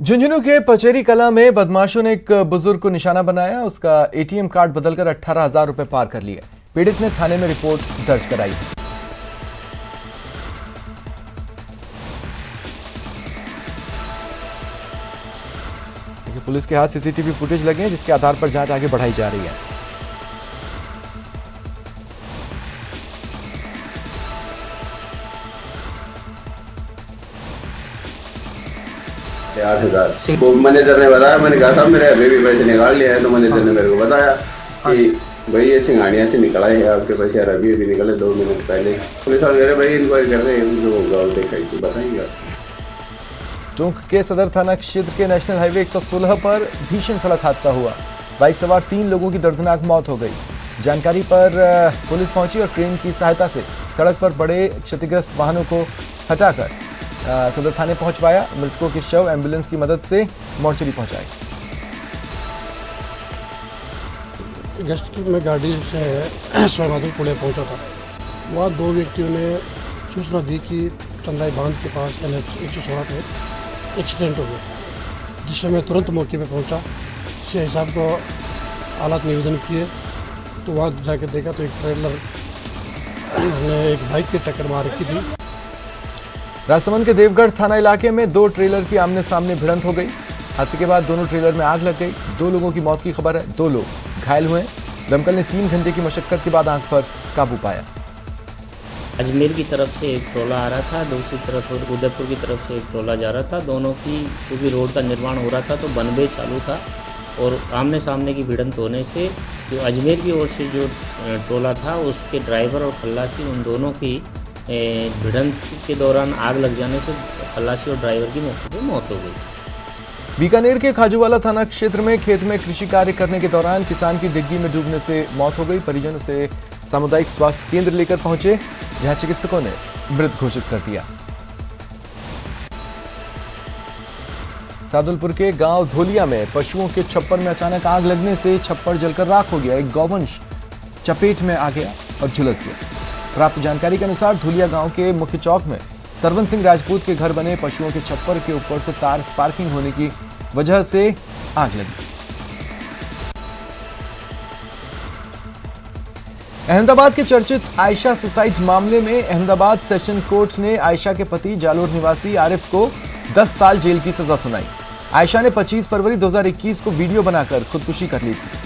झुंझुनू के पचेरी कला में बदमाशों ने एक बुजुर्ग को निशाना बनाया। उसका एटीएम कार्ड बदलकर 18,000 रुपए पार कर लिए। पीड़ित ने थाने में रिपोर्ट दर्ज कराई। पुलिस के हाथ सीसीटीवी फुटेज लगे हैं, जिसके आधार पर जांच आगे बढ़ाई जा रही है। 8,000 वो मैनेजर ने बताया। मैंने कहा साहब मेरे अभी भी पैसे निकाल लिए हैं, तो मैनेजर ने मेरे को बताया कि भाई ये सिंघानिया से निकला है आपके पैसे, यार अभी निकले 2 मिनट पहले। पुलिस वाले कह रहे भाई इंक्वायरी कर रहे हैं, जो होगा वो देखा तो बताएंगे। टोंक के सदर थाना क्षेत्र के नेशनल हाईवे 116 पर भीषण सड़क हादसा हुआ। बाइक सवार 3 लोगों की दर्दनाक मौत हो गई। जानकारी पर पुलिस पहुंची और क्रेन की सहायता से सड़क पर बड़े क्षतिग्रस्त वाहनों को हटाकर सदर थाने पहुंचवाया। मृतकों के शव एम्बुलेंस की मदद से मोर्चरी पहुंचाए। गश्त में गाड़ी से सोनादुल पुणे पहुंचा था। वहाँ 2 व्यक्तियों ने सूचना दी कि चंदाई बांध के पास NH 116 पे एक्सीडेंट हो गया, जिससे मैं तुरंत मौके पे पहुंचा। सीआई साहब को हालात निवेदन किए, तो वहाँ जाके देखा तो एक ट्रेलर ने एक बाइक की टक्कर मार रखी थी। राजसमंद के देवगढ़ थाना इलाके में 2 ट्रेलर की आमने सामने भिड़ंत हो गई। हादसे के बाद दोनों ट्रेलर में आग लग गई। 2 लोगों की मौत की खबर है, 2 लोग घायल हुए। दमकल ने 3 घंटे की मशक्कत के बाद आग पर काबू पाया। अजमेर की तरफ से एक ट्रोला आ रहा था, दूसरी तरफ उदयपुर की तरफ से एक ट्रोला जा रहा था। दोनों की क्योंकि रोड का निर्माण हो रहा था तो बनवे चालू था, और आमने सामने की भिड़ंत होने से जो अजमेर की ओर से जो ट्रोला था उसके ड्राइवर और खल्लासी, उन दोनों की भिड़ंत के दौरान आग लग जाने से खल्लासी और ड्राइवर की मौके पर मौत हो गई। बीकानेर के खाजूवाला थाना क्षेत्र में खेत में कृषि कार्य करने के दौरान किसान की डिग्गी में डूबने से मौत हो गई। परिजन उसे सामुदायिक स्वास्थ्य केंद्र लेकर पहुंचे, जहां चिकित्सकों ने मृत घोषित कर दिया। सादुलपुर के गांव धोलिया में पशुओं के छप्पर में अचानक आग लगने से छप्पर जलकर राख हो गया। एक गौवंश चपेट में आ गया और झुलस गया। प्राप्त जानकारी के अनुसार धोलिया गांव के मुख्य चौक में सरवन सिंह राजपूत के घर बने पशुओं के छप्पर के ऊपर से तार स्पार्किंग होने की वजह से आग लगी। अहमदाबाद के चर्चित आयशा सुसाइड मामले में अहमदाबाद सेशन कोर्ट ने आयशा के पति जालोर निवासी आरिफ को 10 साल जेल की सजा सुनाई। आयशा ने 25 फरवरी 2021 को वीडियो बनाकर खुदकुशी कर ली थी।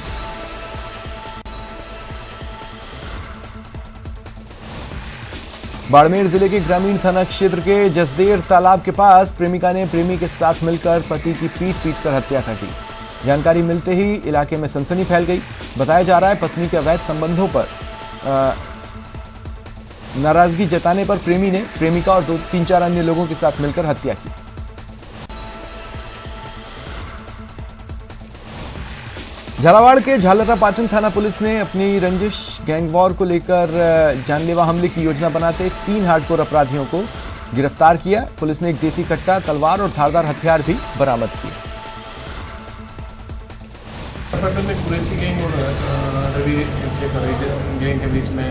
बाड़मेर जिले के ग्रामीण थाना क्षेत्र के जसदेर तालाब के पास प्रेमिका ने प्रेमी के साथ मिलकर पति की पीट कर हत्या कर दी। जानकारी मिलते ही इलाके में सनसनी फैल गई। बताया जा रहा है पत्नी के अवैध संबंधों पर नाराजगी जताने पर प्रेमी ने प्रेमिका और 3-4 अन्य लोगों के साथ मिलकर हत्या की। झालावाड़ के झालरापाटन थाना पुलिस ने अपनी रंजिश गैंगवॉर को लेकर जानलेवा हमले की योजना बनाते 3 हार्डकोर अपराधियों को गिरफ्तार किया। पुलिस ने एक देसी कट्टा, तलवार और धारदार हथियार भी बरामद किए। में कुरैशी गैंग और रवि गैंग के बीच में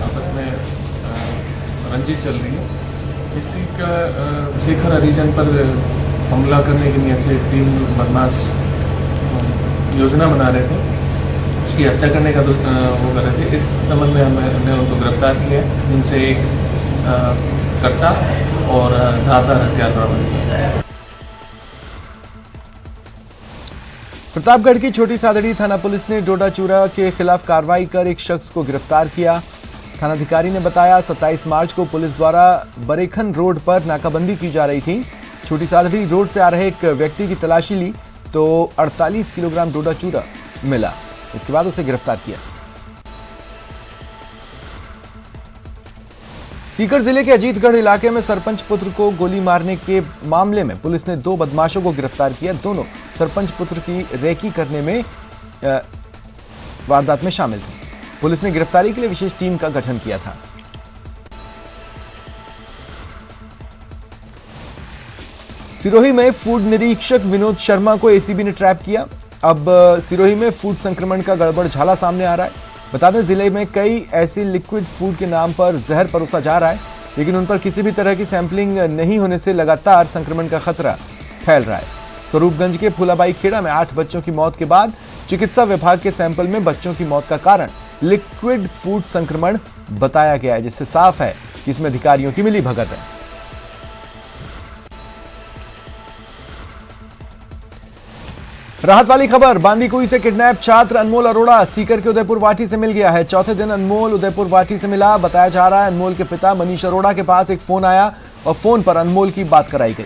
आपस में रंजिश चल रही है। इसी का शेखर हरिजन पर हमला करने की नीयत से 3 बदमाश योजना बना रहे थे, उसकी हत्या करने का वो कर रहे थे। इस संबंध में हमने उनको गिरफ्तार किया है, जिनसे एक कट्टा और धारदार हथियार बरामद किया। प्रतापगढ़ की छोटी सादड़ी थाना पुलिस ने डोडा चूरा के खिलाफ कार्रवाई कर एक शख्स को गिरफ्तार किया। थानाधिकारी ने बताया 27 मार्च को पुलिस द्वारा बरेखन रोड पर नाकाबंदी की जा रही थी। छोटी सादड़ी रोड से आ रहे एक व्यक्ति की तलाशी ली तो 48 किलोग्राम डोडा चूरा मिला। इसके बाद उसे गिरफ्तार किया। सीकर जिले के अजीतगढ़ इलाके में सरपंच पुत्र को गोली मारने के मामले में पुलिस ने 2 बदमाशों को गिरफ्तार किया। दोनों सरपंच पुत्र की रेकी करने में वारदात में शामिल थे। पुलिस ने गिरफ्तारी के लिए विशेष टीम का गठन किया था। सिरोही में फूड निरीक्षक विनोद शर्मा को एसीबी ने ट्रैप किया। अब सिरोही में फूड संक्रमण का गड़बड़ झाला सामने आ रहा है। बता दें जिले में कई ऐसे लिक्विड फूड के नाम पर जहर परोसा जा रहा है, लेकिन उन पर किसी भी तरह की सैंपलिंग नहीं होने से लगातार संक्रमण का खतरा फैल रहा है। स्वरूपगंज के फूलाबाई खेड़ा में 8 बच्चों की मौत के बाद चिकित्सा विभाग के सैंपल में बच्चों की मौत का कारण लिक्विड फूड संक्रमण बताया गया है, जिससे साफ है कि इसमें अधिकारियों की मिलीभगत है। राहत वाली खबर, बांदीकुई से किडनैप छात्र अनमोल अरोड़ा सीकर के उदयपुर वाटी से मिल गया है। चौथे दिन अनमोल उदयपुर वाटी से मिला। बताया जा रहा है अनमोल के पिता मनीष अरोड़ा के पास एक फोन आया और फोन पर अनमोल की बात कराई गई।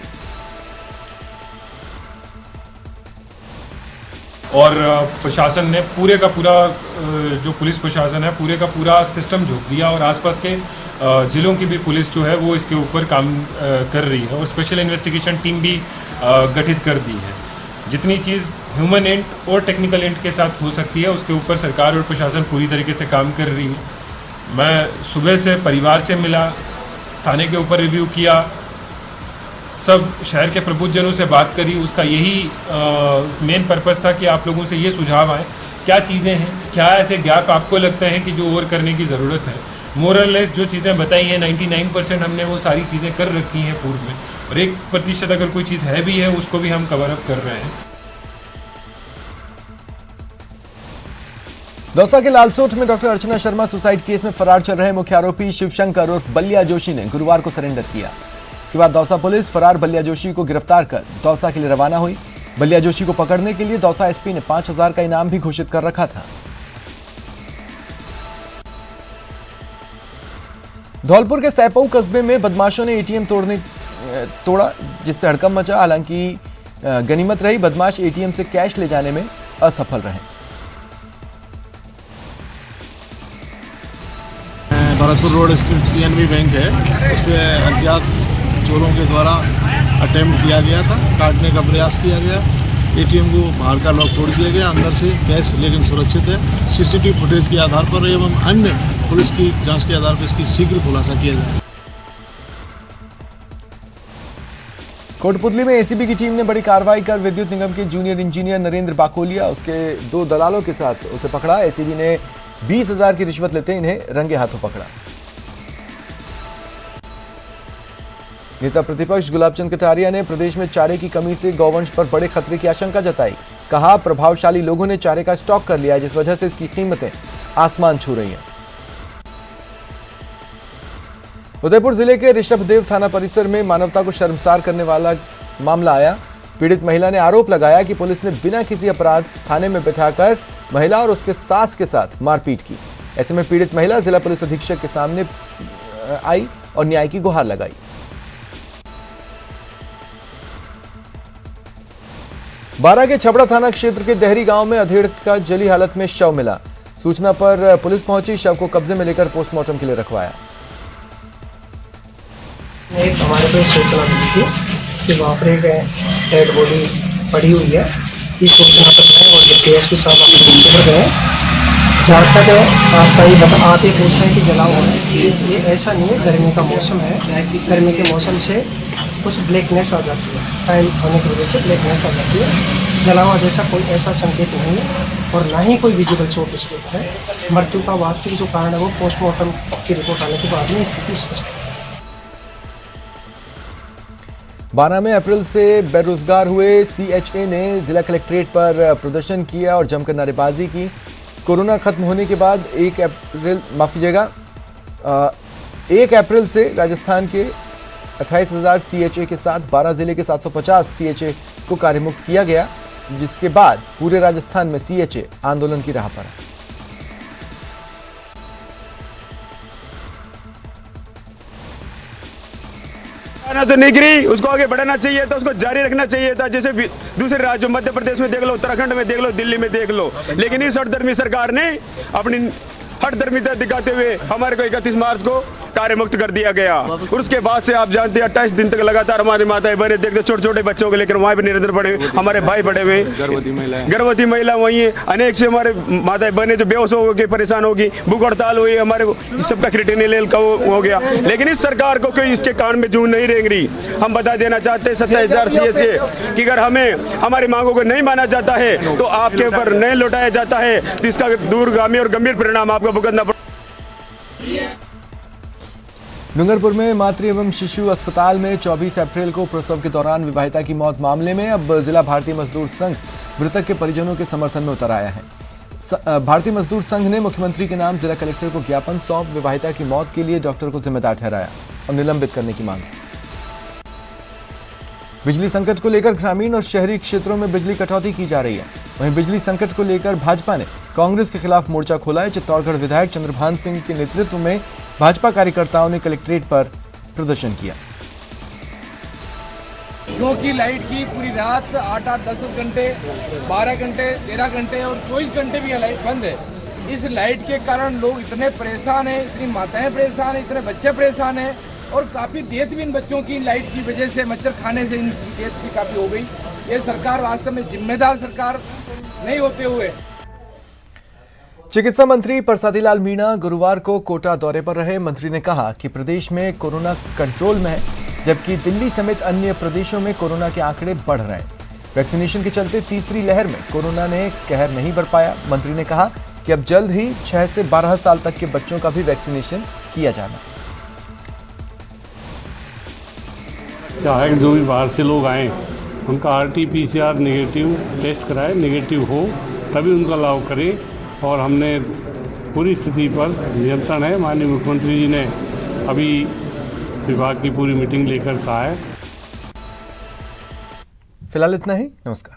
और प्रशासन ने पूरे का पूरा जो पुलिस प्रशासन है पूरे का पूरा सिस्टम झोंक दिया और आसपास के जिलों की भी पुलिस जो है वो इसके ऊपर काम कर रही है और स्पेशल इन्वेस्टिगेशन टीम भी गठित कर दी है। जितनी चीज़ ह्यूमन एंड और टेक्निकल एंड के साथ हो सकती है उसके ऊपर सरकार और प्रशासन पूरी तरीके से काम कर रही है। मैं सुबह से परिवार से मिला, थाने के ऊपर रिव्यू किया, सब शहर के प्रबुद्धजनों से बात करी। उसका यही मेन पर्पस था कि आप लोगों से ये सुझाव आए क्या चीज़ें हैं, क्या ऐसे गैप आपको लगता है कि जो और करने की ज़रूरत है। मोरलेस जो चीज़ें बताई हैं 99% हमने वो सारी चीज़ें कर रखी हैं पूर्व में, और 1% अगर कोई चीज़ है भी है उसको भी हम कवर अप कर रहे हैं। दौसा के लालसोट में doctor Archana Sharma suicide case में फरार चल रहे मुख्य आरोपी शिवशंकर उर्फ बलिया जोशी ने गुरुवार को सरेंडर किया। इसके बाद दौसा पुलिस फरार बलिया जोशी को गिरफ्तार कर दौसा के लिए रवाना हुई। बलिया जोशी को पकड़ने के लिए दौसा एसपी ने 5000 का इनाम भी घोषित कर रखा था। धौलपुर के सैपऊ कस्बे में बदमाशों ने एटीएम तोड़ा, जिससे हड़कंप मचा। हालांकि गनीमत रही, बदमाश एटीएम से कैश ले जाने में असफल रहे। भरतपुर रोड स्थित सीएनबी बैंक है, उसमें अज्ञात चोरों के द्वारा अटेम्प्ट किया गया था, काटने का प्रयास किया गया। एटीएम को बाहर का लॉक तोड़ दिया गया, अंदर से कैश लेकिन सुरक्षित है। सीसीटीवी फुटेज के आधार पर एवं अन्य पुलिस की जांच के आधार पर इसकी शीघ्र खुलासा किया जाए। कोटपुतली में एसीबी की टीम ने बड़ी कार्रवाई कर विद्युत निगम के जूनियर इंजीनियर नरेंद्र बाकोलिया उसके 2 दलालों के साथ उसे पकड़ा। एसीबी ने 20,000 की रिश्वत लेते इन्हें रंगे हाथों पकड़ा। नेता प्रतिपक्ष गुलाबचंद कटारिया ने प्रदेश में चारे की कमी से गौवंश पर बड़े खतरे की आशंका जताई। कहा, प्रभावशाली लोगों ने चारे का स्टॉक कर लिया है, जिस वजह से इसकी कीमतें आसमान छू रही हैं। उदयपुर जिले के ऋषभदेव थाना परिसर में मानवता को शर्मसार करने वाला मामला आया। पीड़ित महिला ने आरोप लगाया कि पुलिस ने बिना किसी अपराध थाने में बैठाकर महिला और उसके सास के साथ मारपीट की। ऐसे में पीड़ित महिला जिला पुलिस अधीक्षक के सामने आई और न्याय की गुहार लगाई। बारा के छबड़ा थाना क्षेत्र के देहरी गांव में अधेड़ का जली हालत में शव मिला। सूचना पर पुलिस पहुंची, शव को कब्जे में लेकर पोस्टमार्टम के लिए रखवाया। एक हमारे को सूचना दी थी कि वहाँ पर एक डेड बॉडी पड़ी हुई है। इस सूचना पर मैं और डीएसपी साहब अपने मौके पर गए। जहाँ तक आपका ये आप ये पूछ रहे हैं कि जला हुआ है, ये ऐसा नहीं है। गर्मी का मौसम है, गर्मी के मौसम से कुछ ब्लैकनेस आ जाती है, टाइम होने की वजह से ब्लैकनेस आ जाती है। जला हुआ जैसा कोई ऐसा संकेत नहीं है और ना ही कोई विजिबल चोट उसके ऊपर है। मृत्यु का वास्तविक जो कारण है वो पोस्टमार्टम की रिपोर्ट आने के बाद में स्थिति स्पष्ट है। 12 में अप्रैल से बेरोजगार हुए सीएचए ने जिला कलेक्ट्रेट पर प्रदर्शन किया और जमकर नारेबाजी की। कोरोना खत्म होने के बाद 1 अप्रैल से राजस्थान के 28,000 सीएचए के साथ 12 जिले के 750 सीएचए को कार्यमुक्त किया गया, जिसके बाद पूरे राजस्थान में सीएचए आंदोलन की राह पर है। तो नहीं गिरी, उसको आगे बढ़ाना चाहिए था, उसको जारी रखना चाहिए था। जैसे दूसरे राज्यों मध्य प्रदेश में देख लो, उत्तराखंड में देख लो, दिल्ली में देख लो। लेकिन इस हठधर्मी सरकार ने अपनी हठधर्मिता दिखाते हुए हमारे को 31 मार्च को कार्य मुक्त कर दिया गया। और उसके बाद से आप जानते हैं 28 दिन तक लगातार हमारी माताएं बहनें देखते, छोटे छोटे बच्चों को लेकर वहाँ पे निरंतर पड़े हुए, हमारे भाई पड़े हुए, गर्भवती महिला वही है। अनेक से हमारे माताएं बहनें जो बेहोश हो गई, परेशान होगी, भूख हड़ताल हुई, हमारे सबका क्रिटिकल का हो गया। लेकिन इस सरकार को कोई इसके कान में जूं नहीं रेंग रही। हम बता देना चाहते हैं 27,000 सीएचए कि अगर हमें हमारी मांगों को नहीं माना जाता है तो आपके ऊपर नहीं लौटाया जाता है तो इसका दूरगामी और गंभीर परिणाम आपको भुगतना। डूंगरपुर में मातृ एवं शिशु अस्पताल में 24 अप्रैल को प्रसव के दौरान विवाहिता की मौत मामले में अब जिला भारतीय मजदूर संघ मृतक के परिजनों के समर्थन में उतर आया है। भारतीय मजदूर संघ ने मुख्यमंत्री के नाम जिला कलेक्टर को ज्ञापन सौंप विवाहिता की मौत के लिए डॉक्टर को जिम्मेदार ठहराया और निलंबित करने की मांग की। बिजली संकट को लेकर ग्रामीण और शहरी क्षेत्रों में बिजली कटौती की जा रही है। वहीं बिजली संकट को लेकर भाजपा ने कांग्रेस के खिलाफ मोर्चा खोला है। चित्तौड़गढ़ विधायक चंद्रभान सिंह के नेतृत्व में भाजपा कार्यकर्ताओं ने कलेक्ट्रेट पर प्रदर्शन किया। क्योंकि लाइट की पूरी रात 8-10 घंटे, 12 घंटे, 13 घंटे और 24 घंटे भी लाइट बंद है। इस लाइट के कारण लोग इतने परेशान हैं, इतनी माताएं परेशान हैं, इतने बच्चे परेशान हैं और काफ़ी डेथ भी इन बच्चों की लाइट की वजह से, मच्छर खाने से इनकी डेथ भी काफ़ी हो गई। ये सरकार वास्तव में जिम्मेदार सरकार नहीं होते हुए। चिकित्सा मंत्री परसादी लाल मीणा गुरुवार को कोटा दौरे पर रहे। मंत्री ने कहा कि प्रदेश में कोरोना कंट्रोल में है, जबकि दिल्ली समेत अन्य प्रदेशों में कोरोना के आंकड़े बढ़ रहे हैं। वैक्सीनेशन के चलते तीसरी लहर में कोरोना ने कहर नहीं बढ़ पाया। मंत्री ने कहा कि अब जल्द ही 6 से 12 साल तक के बच्चों का भी वैक्सीनेशन किया जाना। चाहे जो भी बाहर से लोग आएँ उनका RT-PCR नेगेटिव टेस्ट कराए, नेगेटिव हो तभी उनका लाभ करें। और हमने पूरी स्थिति पर नियंत्रण है। माननीय मुख्यमंत्री जी ने अभी विभाग की पूरी मीटिंग लेकर कहा है। फिलहाल इतना ही। नमस्कार।